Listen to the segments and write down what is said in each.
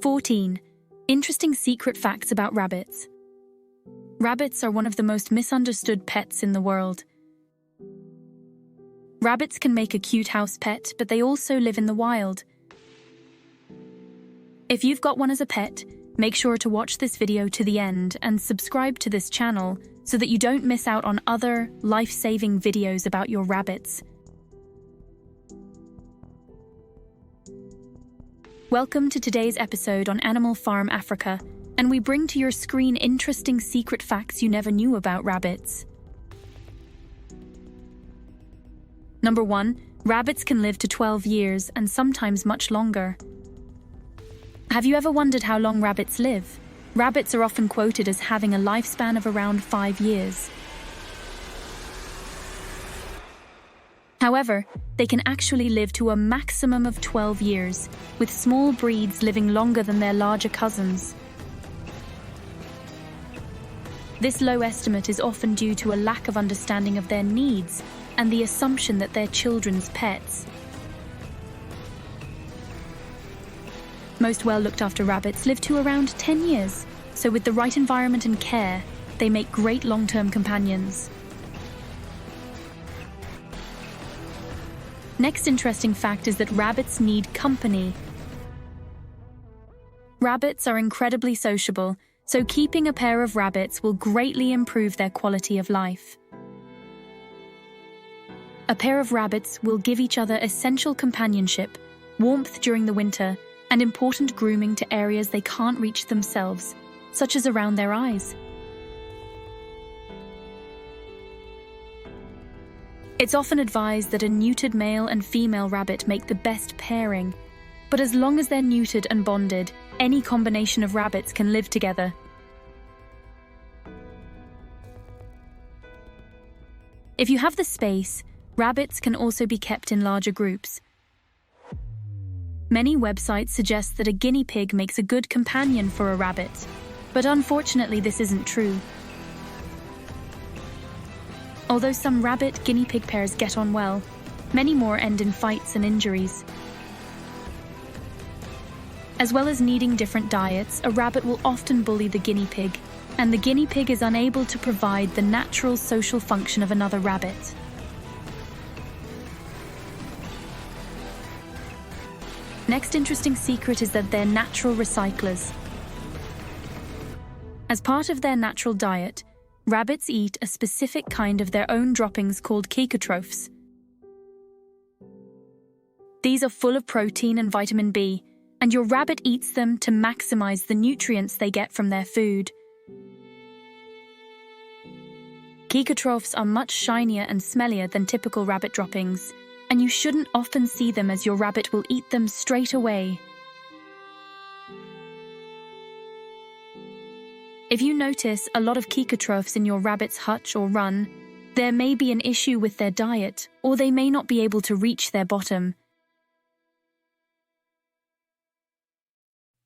14. Interesting secret facts about rabbits. Rabbits are one of the most misunderstood pets in the world. Rabbits can make a cute house pet, but they also live in the wild. If you've got one as a pet, make sure to watch this video to the end and subscribe to this channel so that you don't miss out on other life-saving videos about your rabbits. Welcome to today's episode on Animal Farm Africa, and we bring to your screen interesting secret facts you never knew about rabbits. Number 1. Rabbits can live to 12 years and sometimes much longer. Have you ever wondered how long rabbits live? Rabbits are often quoted as having a lifespan of around 5 years. However, they can actually live to a maximum of 12 years, with small breeds living longer than their larger cousins. This low estimate is often due to a lack of understanding of their needs and the assumption that they're children's pets. Most well-looked-after rabbits live to around 10 years, so with the right environment and care, they make great long-term companions. Next interesting fact is that rabbits need company. Rabbits are incredibly sociable, so keeping a pair of rabbits will greatly improve their quality of life. A pair of rabbits will give each other essential companionship, warmth during the winter, and important grooming to areas they can't reach themselves, such as around their eyes. It's often advised that a neutered male and female rabbit make the best pairing, but as long as they're neutered and bonded, any combination of rabbits can live together. If you have the space, rabbits can also be kept in larger groups. Many websites suggest that a guinea pig makes a good companion for a rabbit, but unfortunately this isn't true. Although some rabbit-guinea pig pairs get on well, many more end in fights and injuries. As well as needing different diets, a rabbit will often bully the guinea pig, and the guinea pig is unable to provide the natural social function of another rabbit. Next interesting secret is that they're natural recyclers. As part of their natural diet, rabbits eat a specific kind of their own droppings called caecotrophs. These are full of protein and vitamin B, and your rabbit eats them to maximize the nutrients they get from their food. Caecotrophs are much shinier and smellier than typical rabbit droppings, and you shouldn't often see them as your rabbit will eat them straight away. If you notice a lot of caecotrophs in your rabbit's hutch or run, there may be an issue with their diet, or they may not be able to reach their bottom.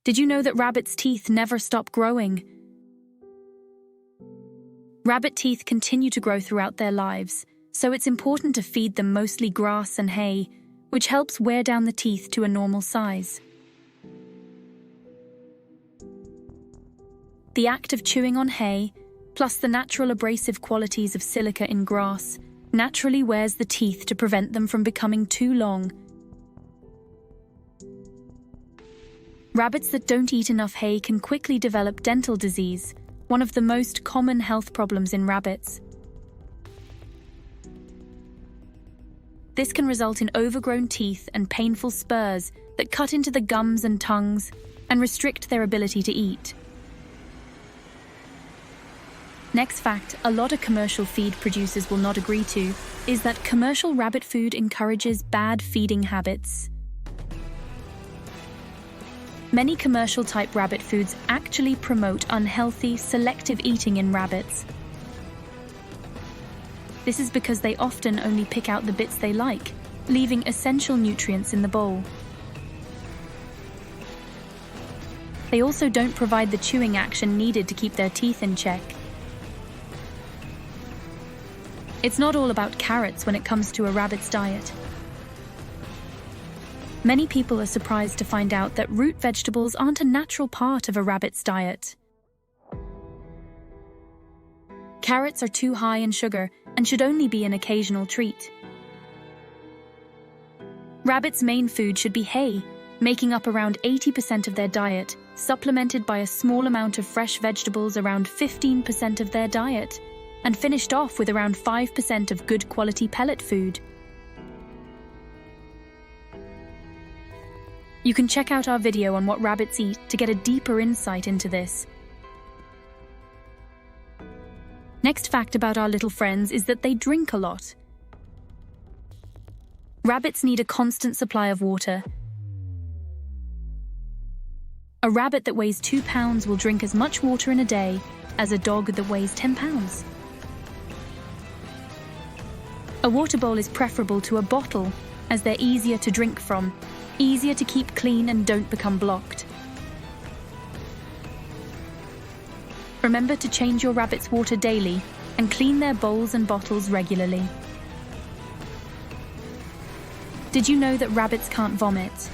Did you know that rabbits' teeth never stop growing? Rabbit teeth continue to grow throughout their lives, so it's important to feed them mostly grass and hay, which helps wear down the teeth to a normal size. The act of chewing on hay, plus the natural abrasive qualities of silica in grass, naturally wears the teeth to prevent them from becoming too long. Rabbits that don't eat enough hay can quickly develop dental disease, one of the most common health problems in rabbits. This can result in overgrown teeth and painful spurs that cut into the gums and tongues and restrict their ability to eat. Next fact a lot of commercial feed producers will not agree to is that commercial rabbit food encourages bad feeding habits. Many commercial-type rabbit foods actually promote unhealthy, selective eating in rabbits. This is because they often only pick out the bits they like, leaving essential nutrients in the bowl. They also don't provide the chewing action needed to keep their teeth in check. It's not all about carrots when it comes to a rabbit's diet. Many people are surprised to find out that root vegetables aren't a natural part of a rabbit's diet. Carrots are too high in sugar and should only be an occasional treat. Rabbits' main food should be hay, making up around 80% of their diet, supplemented by a small amount of fresh vegetables around 15% of their diet, and finished off with around 5% of good quality pellet food. You can check out our video on what rabbits eat to get a deeper insight into this. Next fact about our little friends is that they drink a lot. Rabbits need a constant supply of water. A rabbit that weighs 2 pounds will drink as much water in a day as a dog that weighs 10 pounds. A water bowl is preferable to a bottle as they're easier to drink from, easier to keep clean and don't become blocked. Remember to change your rabbit's water daily and clean their bowls and bottles regularly. Did you know that rabbits can't vomit?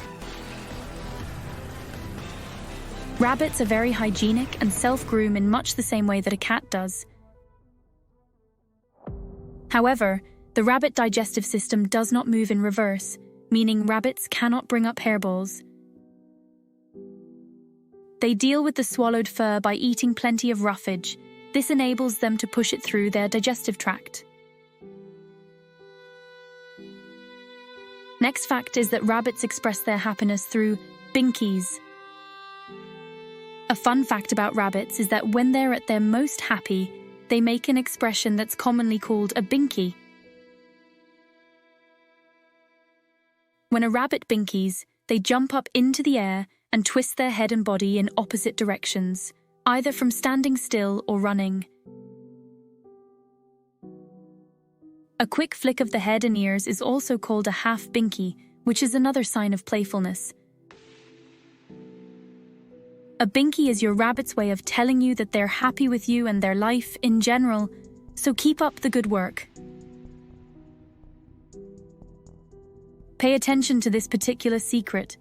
Rabbits are very hygienic and self-groom in much the same way that a cat does. However, the rabbit digestive system does not move in reverse, meaning rabbits cannot bring up hairballs. They deal with the swallowed fur by eating plenty of roughage. This enables them to push it through their digestive tract. Next fact is that rabbits express their happiness through binkies. A fun fact about rabbits is that when they're at their most happy, they make an expression that's commonly called a binky. When a rabbit binkies, they jump up into the air and twist their head and body in opposite directions, either from standing still or running. A quick flick of the head and ears is also called a half binky, which is another sign of playfulness. A binky is your rabbit's way of telling you that they're happy with you and their life in general, so keep up the good work. Pay attention to this particular secret.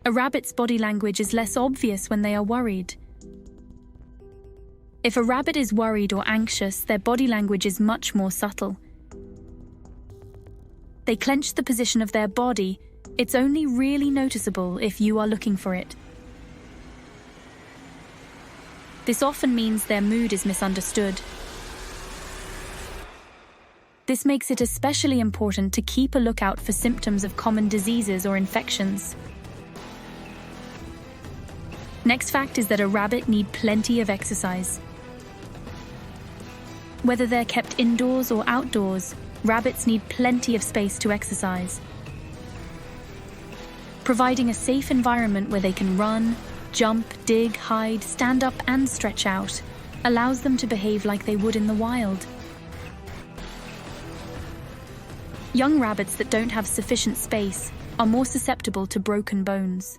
A rabbit's body language is less obvious when they are worried. If a rabbit is worried or anxious, their body language is much more subtle. They clench the position of their body. It's only really noticeable if you are looking for it. This often means their mood is misunderstood. This makes it especially important to keep a lookout for symptoms of common diseases or infections. Next fact is that a rabbit needs plenty of exercise. Whether they're kept indoors or outdoors, rabbits need plenty of space to exercise. Providing a safe environment where they can run, jump, dig, hide, stand up and stretch out allows them to behave like they would in the wild. Young rabbits that don't have sufficient space are more susceptible to broken bones.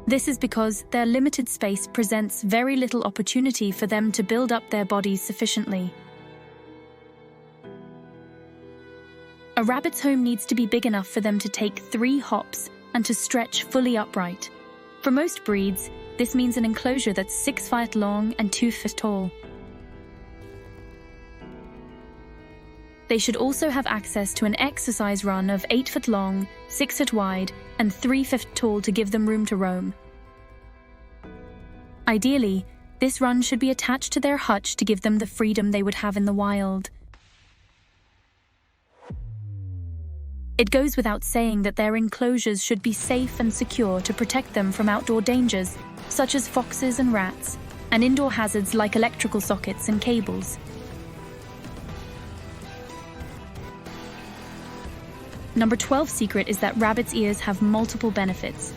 This is because their limited space presents very little opportunity for them to build up their bodies sufficiently. A rabbit's home needs to be big enough for them to take 3 hops and to stretch fully upright. For most breeds, this means an enclosure that's 6 feet long and 2 feet tall. They should also have access to an exercise run of 8 feet long, 6 feet wide, and 3 feet tall to give them room to roam. Ideally, this run should be attached to their hutch to give them the freedom they would have in the wild. It goes without saying that their enclosures should be safe and secure to protect them from outdoor dangers, such as foxes and rats, and indoor hazards like electrical sockets and cables. Number 12 secret is that rabbits' ears have multiple benefits.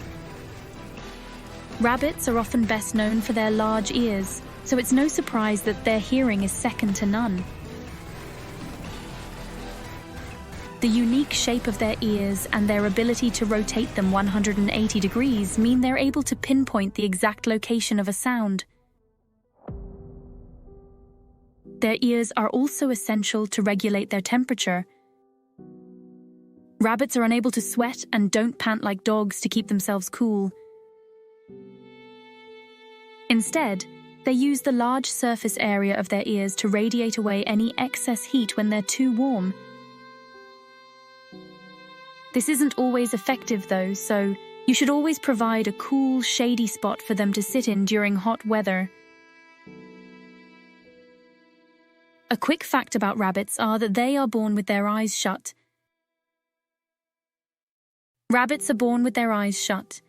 Rabbits are often best known for their large ears, so it's no surprise that their hearing is second to none. The unique shape of their ears and their ability to rotate them 180 degrees mean they're able to pinpoint the exact location of a sound. Their ears are also essential to regulate their temperature, Rabbits are unable to sweat and don't pant like dogs to keep themselves cool. Instead, they use the large surface area of their ears to radiate away any excess heat when they're too warm. This isn't always effective though, so you should always provide a cool, shady spot for them to sit in during hot weather. A quick fact about rabbits are that they are born with their eyes shut. Rabbits are born with their eyes shut.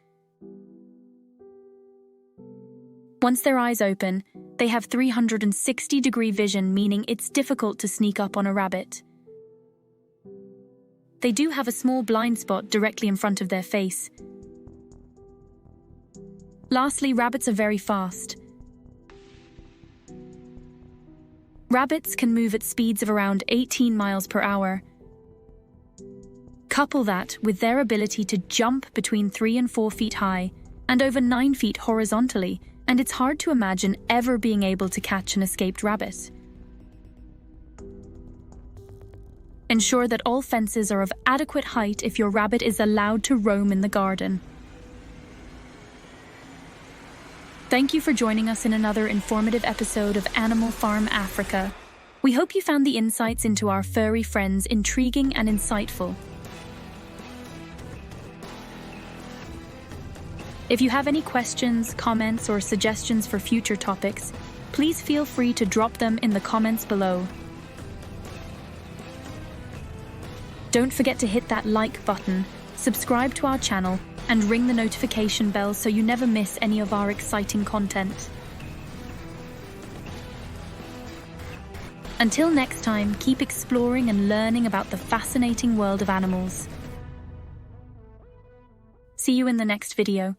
Once their eyes open, they have 360-degree vision, meaning it's difficult to sneak up on a rabbit. They do have a small blind spot directly in front of their face. Lastly, rabbits are very fast. Rabbits can move at speeds of around 18 miles per hour. Couple that with their ability to jump between 3 and 4 feet high and over 9 feet horizontally, and it's hard to imagine ever being able to catch an escaped rabbit. Ensure that all fences are of adequate height if your rabbit is allowed to roam in the garden. Thank you for joining us in another informative episode of Animal Farm Africa. We hope you found the insights into our furry friends intriguing and insightful. If you have any questions, comments, or suggestions for future topics, please feel free to drop them in the comments below. Don't forget to hit that like button, subscribe to our channel, and ring the notification bell so you never miss any of our exciting content. Until next time, keep exploring and learning about the fascinating world of animals. See you in the next video.